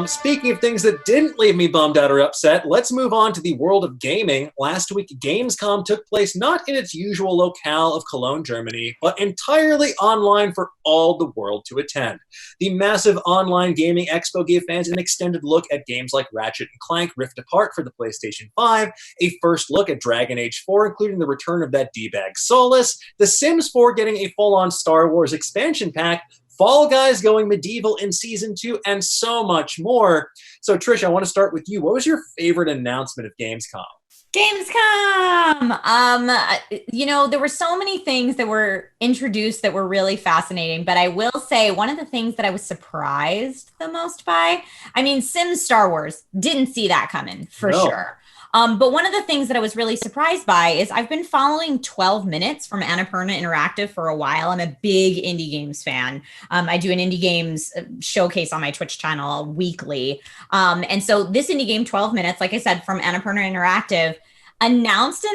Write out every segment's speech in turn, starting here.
Speaking of things that didn't leave me bummed out or upset, let's move on to the world of gaming. Last week, Gamescom took place not in its usual locale of Cologne, Germany, but entirely online for all the world to attend. The massive online gaming expo gave fans an extended look at games like Ratchet and Clank Rift Apart for the PlayStation 5, a first look at Dragon Age 4, including the return of that D-bag Solus, The Sims 4 getting a full-on Star Wars expansion pack, Fall Guys going medieval in Season 2, and so much more. So, Trish, I want to start with you. What was your favorite announcement of Gamescom? Gamescom! There were so many things that were introduced that were really fascinating, but I will say one of the things that I was surprised the most by, Sims Star Wars, didn't see that coming, for sure. But one of the things that I was really surprised by is I've been following 12 Minutes from Annapurna Interactive for a while. I'm a big indie games fan. I do an indie games showcase on my Twitch channel weekly. And so this indie game, 12 Minutes, like I said, from Annapurna Interactive, announced,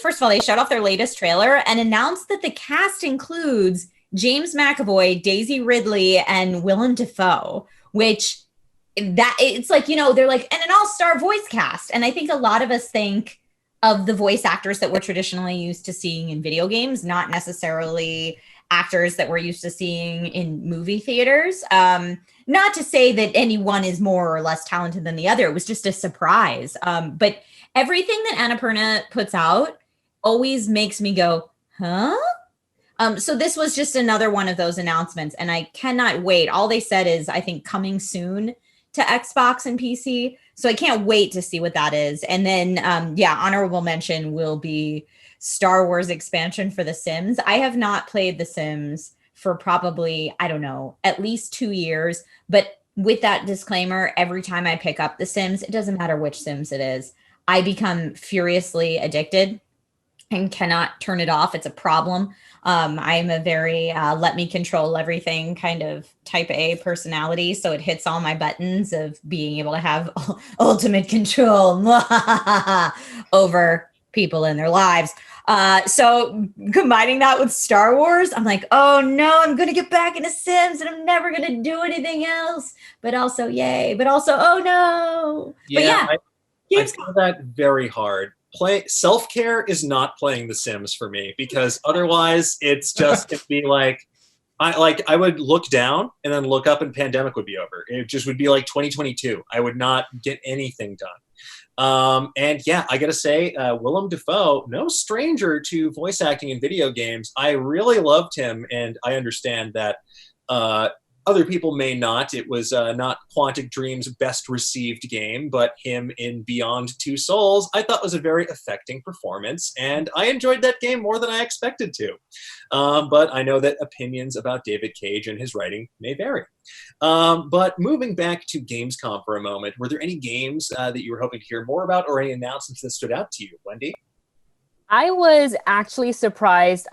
first of all, they showed off their latest trailer and announced that the cast includes James McAvoy, Daisy Ridley, and Willem Dafoe, which... that it's like, they're like, and an all-star voice cast. And I think a lot of us think of the voice actors that we're traditionally used to seeing in video games, not necessarily actors that we're used to seeing in movie theaters. Not to say that anyone is more or less talented than the other. It was just a surprise. But everything that Annapurna puts out always makes me go, huh? So this was just another one of those announcements, and I cannot wait. All they said is, I think, coming soon to Xbox and PC. So I can't wait to see what that is. And then, honorable mention will be Star Wars expansion for The Sims. I have not played The Sims for probably, I don't know, at least 2 years. But with that disclaimer, every time I pick up The Sims, it doesn't matter which Sims it is, I become furiously addicted and cannot turn it off. It's a problem. I'm a very let me control everything kind of type A personality. So it hits all my buttons of being able to have ultimate control over people in their lives. So combining that with Star Wars, I'm like, oh no, I'm going to get back into Sims and I'm never going to do anything else. But also, yay. But also, oh no. Yeah, but I feel that very hard. Self-care is not playing The Sims for me, because otherwise it's just it'd be like I would look down and then look up and pandemic would be over. It just would be like 2022. I would not get anything done. And yeah, I gotta say, Willem Dafoe, no stranger to voice acting in video games. I really loved him, and I understand that other people may not. It was not Quantic Dream's best received game, but him in Beyond Two Souls, I thought was a very affecting performance, and I enjoyed that game more than I expected to. But I know that opinions about David Cage and his writing may vary. But moving back to Gamescom for a moment, were there any games that you were hoping to hear more about, or any announcements that stood out to you, Wendy? I was actually surprised,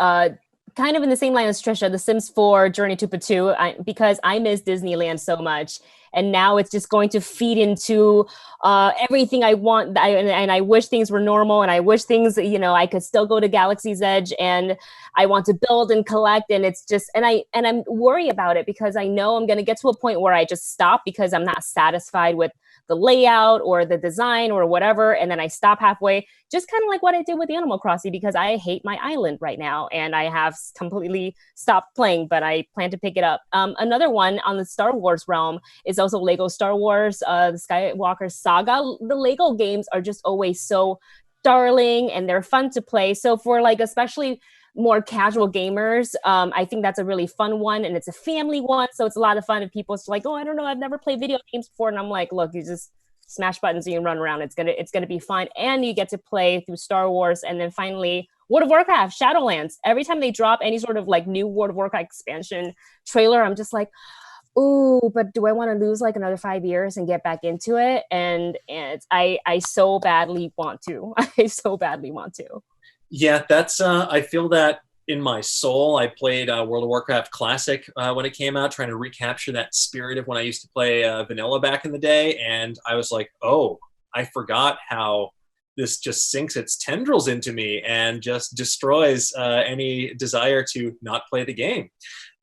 kind of in the same line as Trisha, The Sims 4 Journey to Patu, because I miss Disneyland so much. And now it's just going to feed into everything I want. And I wish things were normal, and I wish things, I could still go to Galaxy's Edge, and I want to build and collect. And it's just, and I'm worried about it, because I know I'm going to get to a point where I just stop because I'm not satisfied with the layout or the design or whatever. And then I stop halfway, just kind of like what I did with Animal Crossing, because I hate my island right now and I have completely stopped playing, but I plan to pick it up. Another one on the Star Wars realm is also Lego Star Wars, the Skywalker Saga. The Lego games are just always so darling and they're fun to play. So for especially more casual gamers, I think that's a really fun one, and it's a family one, so it's a lot of fun. If people's like, oh, I don't know, I've never played video games before, and I'm like, look, you just smash buttons and you run around. It's gonna be fun, and you get to play through Star Wars. And then finally, World of Warcraft Shadowlands. Every time they drop any sort of new World of Warcraft expansion trailer, I'm just like, ooh, but do I want to lose another 5 years and get back into it? And I so badly want to. I so badly want to. Yeah, that's I feel that in my soul. I played World of Warcraft Classic when it came out, trying to recapture that spirit of when I used to play vanilla back in the day, and I was like, oh, I forgot how this just sinks its tendrils into me and just destroys any desire to not play the game.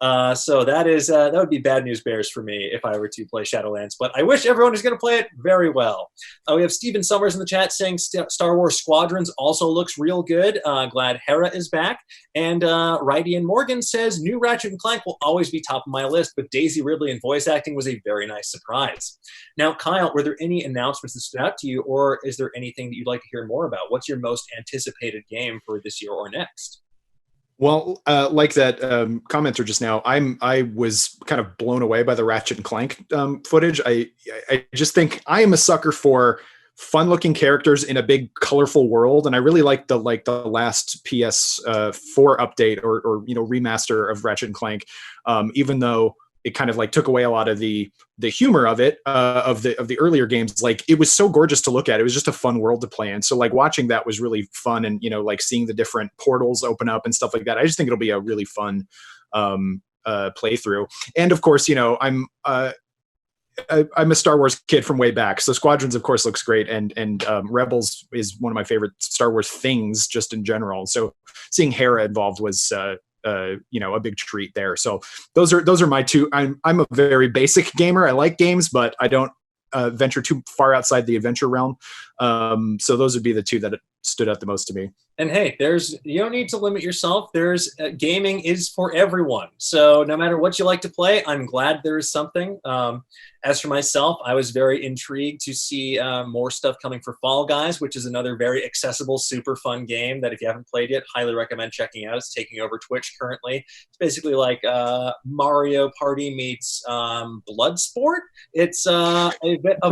So that would be bad news bears for me if I were to play Shadowlands. But I wish everyone is going to play it very well. We have Steven Summers in the chat saying Star Wars Squadrons also looks real good. Glad Hera is back. And Righty and Morgan says new Ratchet and Clank will always be top of my list, but Daisy Ridley and voice acting was a very nice surprise. Now, Kyle, were there any announcements that stood out to you, or is there anything that you'd like to hear more about? What's your most anticipated game for this year or next? Well, like that commenter just now, I was kind of blown away by the Ratchet and Clank footage. I just think I am a sucker for fun-looking characters in a big, colorful world, and I really like the last PS4 update or remaster of Ratchet and Clank, even though it kind of like took away a lot of the humor of it, of the earlier games. Like, it was so gorgeous to look at. It was just a fun world to play in. So like watching that was really fun, and like seeing the different portals open up and stuff like that. I just think it'll be a really fun playthrough. And of course, I'm a Star Wars kid from way back, so Squadrons of course looks great, and Rebels is one of my favorite Star Wars things just in general. So seeing Hera involved was a big treat there. So those are my two. I'm a very basic gamer. I like games, but I don't venture too far outside the adventure realm. So those would be the two that stood out the most to me. And hey, you don't need to limit yourself. Gaming is for everyone. So no matter what you like to play, I'm glad there is something. As for myself, I was very intrigued to see more stuff coming for Fall Guys, which is another very accessible, super fun game that if you haven't played yet, highly recommend checking out. It's taking over Twitch currently. It's basically like Mario Party meets Bloodsport. It's a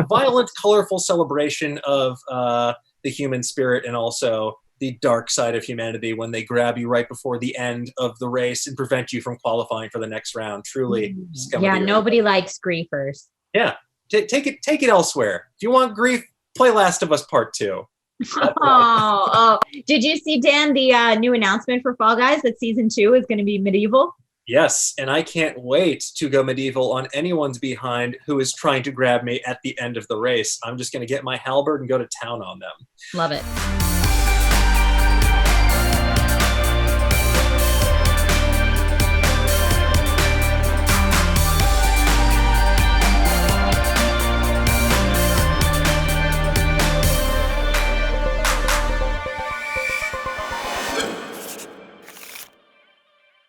violent, colorful celebration of the human spirit and also the dark side of humanity when they grab you right before the end of the race and prevent you from qualifying for the next round. Truly, nobody likes griefers. Yeah, take it elsewhere. If you want grief, play Last of Us Part 2. Oh, did you see, Dan, the new announcement for Fall Guys that season 2 is going to be medieval? Yes, and I can't wait to go medieval on anyone's behind who is trying to grab me at the end of the race. I'm just going to get my halberd and go to town on them. Love it.